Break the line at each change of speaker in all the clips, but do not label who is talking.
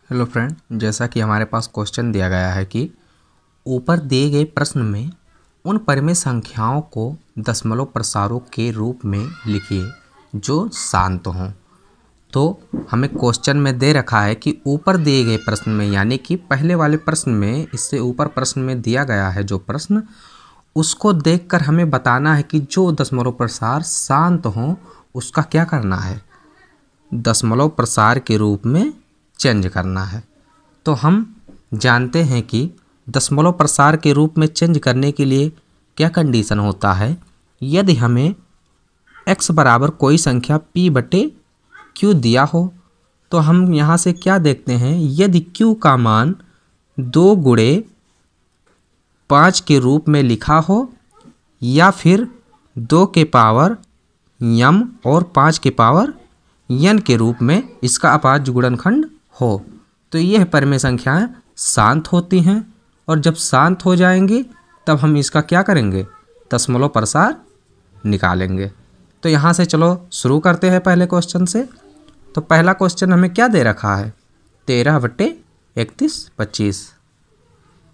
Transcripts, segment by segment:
Hello friend, जैसा कि हमारे पास क्वेश्चन दिया गया है कि ऊपर दिए गए प्रश्न में उन परिमेय संख्याओं को दशमलव प्रसारों के रूप में लिखिए जो शांत हों। तो हमें क्वेश्चन में दे रखा है कि ऊपर दिए गए प्रश्न में, यानी कि पहले वाले प्रश्न में, इससे ऊपर प्रश्न में दिया गया है जो प्रश्न, उसको देखकर हमें बताना है कि जो दशमलव प्रसार शांत हों उसका क्या करना है, दशमलव प्रसार के रूप में चेंज करना है। तो हम जानते हैं कि दशमलव प्रसार के रूप में चेंज करने के लिए क्या कंडीशन होता है। यदि हमें x बराबर कोई संख्या p बटे q दिया हो तो हम यहाँ से क्या देखते हैं, यदि q का मान 2 गुणे 5 के रूप में लिखा हो या फिर 2 के पावर m और 5 के पावर n के रूप में इसका अभाज्य गुणनखंड हो, तो यह परिमेय संख्याएं शांत होती हैं। और जब शांत हो जाएंगी तब हम इसका क्या करेंगे, दशमलव प्रसार निकालेंगे। तो यहाँ से चलो शुरू करते हैं पहले क्वेश्चन से। तो पहला क्वेश्चन हमें क्या दे रखा है, 13 बटे 31 25।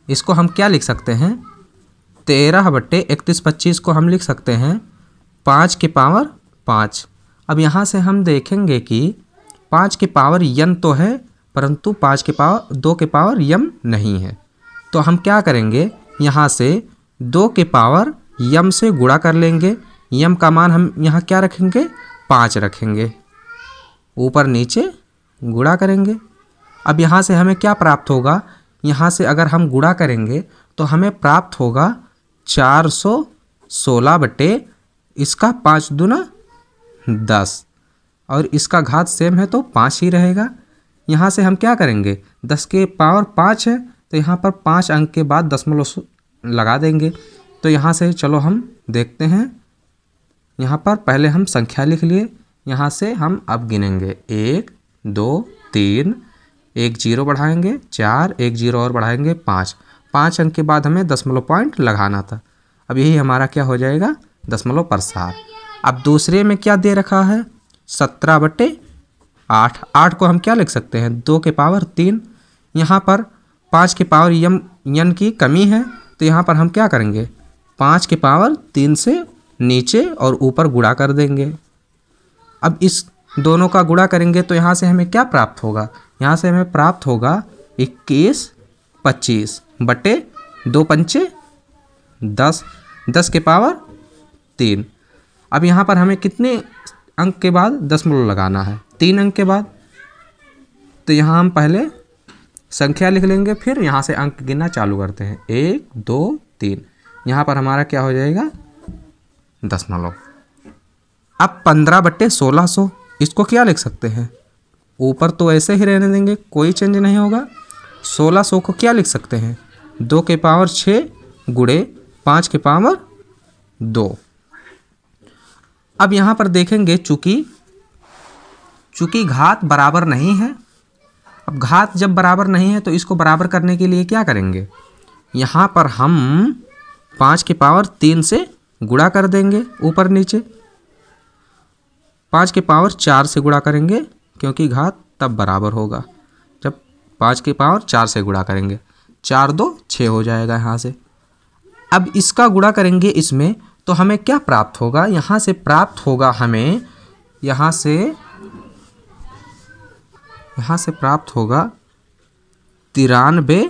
इसको हम क्या लिख सकते हैं, 13 बटे 31 25 को हम लिख सकते हैं 5 के पावर 5। अब यहाँ से हम देखेंगे कि 5 के पावर n तो है परंतु 5 के पावर 2 के पावर m नहीं है। तो हम क्या करेंगे, यहाँ से 2 के पावर m से गुणा कर लेंगे। m का मान हम यहाँ क्या रखेंगे, 5 रखेंगे, ऊपर नीचे गुणा करेंगे। अब यहाँ से हमें क्या प्राप्त होगा, यहाँ से अगर हम गुणा करेंगे तो हमें प्राप्त होगा 416 बटे इसका 5 दूना 10 और इसका घात सेम है तो 5 ही रहेगा। यहाँ से हम क्या करेंगे, 10 के पावर 5 है तो यहाँ पर 5 अंक के बाद दशमलव लगा देंगे। तो यहाँ से चलो हम देखते हैं, यहाँ पर पहले हम संख्या लिख लिए, यहाँ से हम अब गिनेंगे 1 2 3, 1 0 बढ़ाएंगे 4, 1 0 और बढ़ाएंगे 5 अंक के बाद हमें दशमलव पॉइंट लगाना था। अब यही हमारा क्या हो जाएगा, दशमलव प्रसार। अब दूसरे में क्या दे रखा है, 17 बटे 8 को हम क्या लिख सकते हैं, 2 के पावर 3। यहाँ पर 5 के पावर n की कमी है तो यहाँ पर हम क्या करेंगे, 5 के पावर 3 से नीचे और ऊपर गुणा कर देंगे। अब इस दोनों का गुणा करेंगे तो यहाँ से हमें क्या प्राप्त होगा, यहाँ से हमें प्राप्त होगा 21 25 बटे 2 पंचे 10, 10 के पावर 3। अब यहाँ पर हमें कितने अंक के बाद दशमलव लगाना है, 3 अंक के बाद। तो यहाँ हम पहले संख्या लिख लेंगे, फिर यहाँ से अंक गिनना चालू करते हैं, 1 2 3। यहाँ पर हमारा क्या हो जाएगा, दशमलव। अब 15 बटे 1600, इसको क्या लिख सकते हैं, ऊपर तो ऐसे ही रहने देंगे, कोई चेंज नहीं होगा। 1600 को क्या लिख सकते हैं, 2 के पावर 6 गुणे 5 के पावर 2। अब यहाँ पर देखेंगे चूंकि घात बराबर नहीं है। अब घात जब बराबर नहीं है तो इसको बराबर करने के लिए क्या करेंगे, यहाँ पर हम 5 के पावर 3 से गुणा कर देंगे ऊपर नीचे, 5 के पावर 4 से गुणा करेंगे क्योंकि घात तब बराबर होगा जब 5 के पावर 4 से गुणा करेंगे, 4 2 6 हो जाएगा यहाँ से। अब इसका गुणा करेंगे इसमें तो हमें क्या प्राप्त होगा, यहाँ से प्राप्त होगा हमें, यहाँ से प्राप्त होगा 93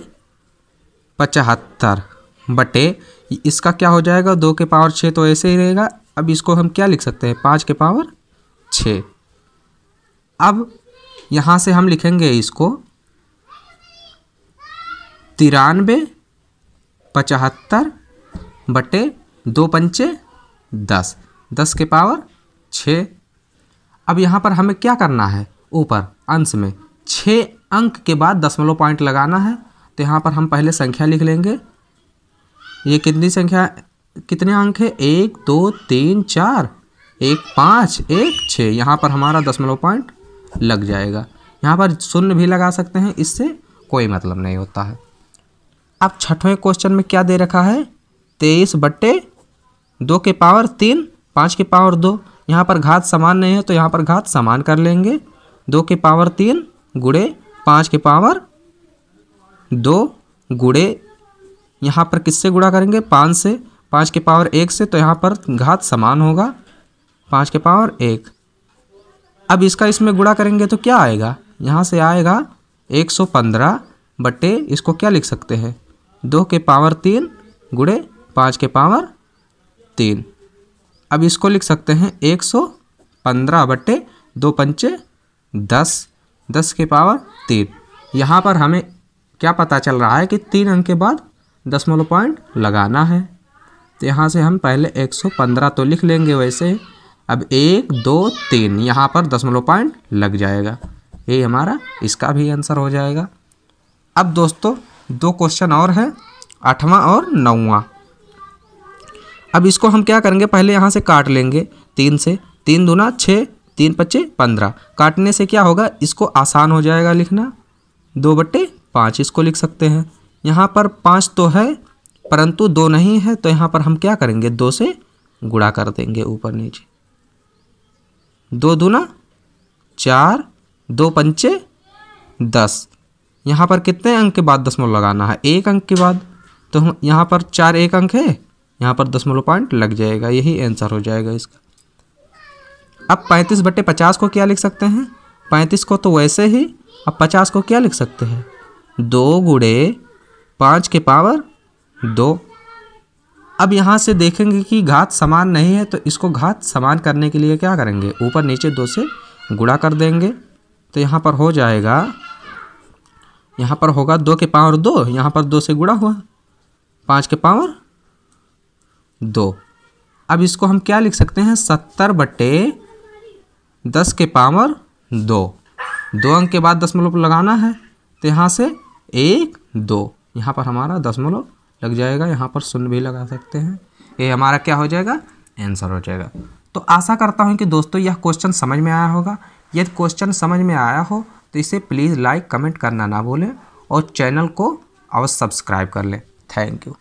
75 बटे इसका क्या हो जाएगा, 2 के पावर 6 तो ऐसे ही रहेगा। अब इसको हम क्या लिख सकते हैं, 5 के पावर 6। अब यहाँ से हम लिखेंगे इसको 93 75 बटे 2 पंचे 10, 10 के पावर 6। अब यहाँ पर हमें क्या करना है, ऊपर अंश में 6 अंक के बाद दशमलव पॉइंट लगाना है। तो यहाँ पर हम पहले संख्या लिख लेंगे, ये कितनी संख्या, कितने अंक है, 1 2 3 4, 1 5 1 6। यहाँ पर हमारा दशमलव पॉइंट लग जाएगा। यहाँ पर शून्य भी लगा सकते हैं, इससे कोई मतलब नहीं होता है। अब छठवें क्वेश्चन में क्या दे रखा है, 23 बटे 2 के पावर 3 5 के पावर 2। यहाँ पर घात समान नहीं है तो यहाँ पर घात समान कर लेंगे, 2 के पावर 3 गुणे 5 के पावर 2 गुणे, यहाँ पर किससे गुणा करेंगे 5 से, 5 के पावर 1 से, तो यहाँ पर घात समान होगा 5 के पावर 1। अब इसका इसमें गुणा करेंगे तो क्या आएगा, यहाँ से आएगा 115 बटे, इसको क्या लिख सकते हैं 2 के पावर 3 गुणे 5 के पावर 3। अब इसको लिख सकते हैं 115 बटे 2 पंचे 10, 10 के पावर 3। यहाँ पर हमें क्या पता चल रहा है कि 3 अंक के बाद दशमलव पॉइंट लगाना है, तो यहाँ से हम पहले 115 तो लिख लेंगे वैसे। अब 1 2 3 यहाँ पर दशमलव पॉइंट लग जाएगा, ये हमारा इसका भी आंसर हो जाएगा। अब दोस्तों 2 क्वेश्चन और है, 8वां और 9वां। अब इसको हम क्या करेंगे, पहले यहाँ से काट लेंगे 3 से, 3 दूना 6, 3 पच्चे 15, काटने से क्या होगा, इसको आसान हो जाएगा लिखना, 2/5 इसको लिख सकते हैं। यहाँ पर 5 तो है परंतु 2 नहीं है, तो यहाँ पर हम क्या करेंगे 2 से गुणा कर देंगे ऊपर नीचे, 2 दूना 4, 2 पंचे 10। यहाँ पर कितने अंक के बाद दशमलव लगाना है, 1 अंक के बाद, तो हम यहाँ पर 4 1 अंक है, यहाँ पर दशमलव पॉइंट लग जाएगा, यही आंसर हो जाएगा इसका। अब 35/50 को क्या लिख सकते हैं, 35 को तो वैसे ही, अब 50 को क्या लिख सकते हैं 2 गुणे 5 के पावर 2। अब यहाँ से देखेंगे कि घात समान नहीं है, तो इसको घात समान करने के लिए क्या करेंगे, ऊपर नीचे 2 से गुणा कर देंगे, तो यहाँ पर हो जाएगा, यहाँ पर होगा 2 के पावर 2, यहाँ पर 2 से गुणा हुआ 5 के पावर 2। अब इसको हम क्या लिख सकते हैं 70/10 के पावर 2, 2 अंक के बाद दशमलव लगाना है, तो यहाँ से 1 2 यहाँ पर हमारा दशमलव लग जाएगा, यहाँ पर शून्य भी लगा सकते हैं, ये हमारा क्या हो जाएगा आंसर हो जाएगा। तो आशा करता हूँ कि दोस्तों यह क्वेश्चन समझ में आया होगा। यदि क्वेश्चन समझ में आया हो तो इसे प्लीज़ लाइक कमेंट करना ना भूलें और चैनल को अवश्य सब्सक्राइब कर लें। Thank you.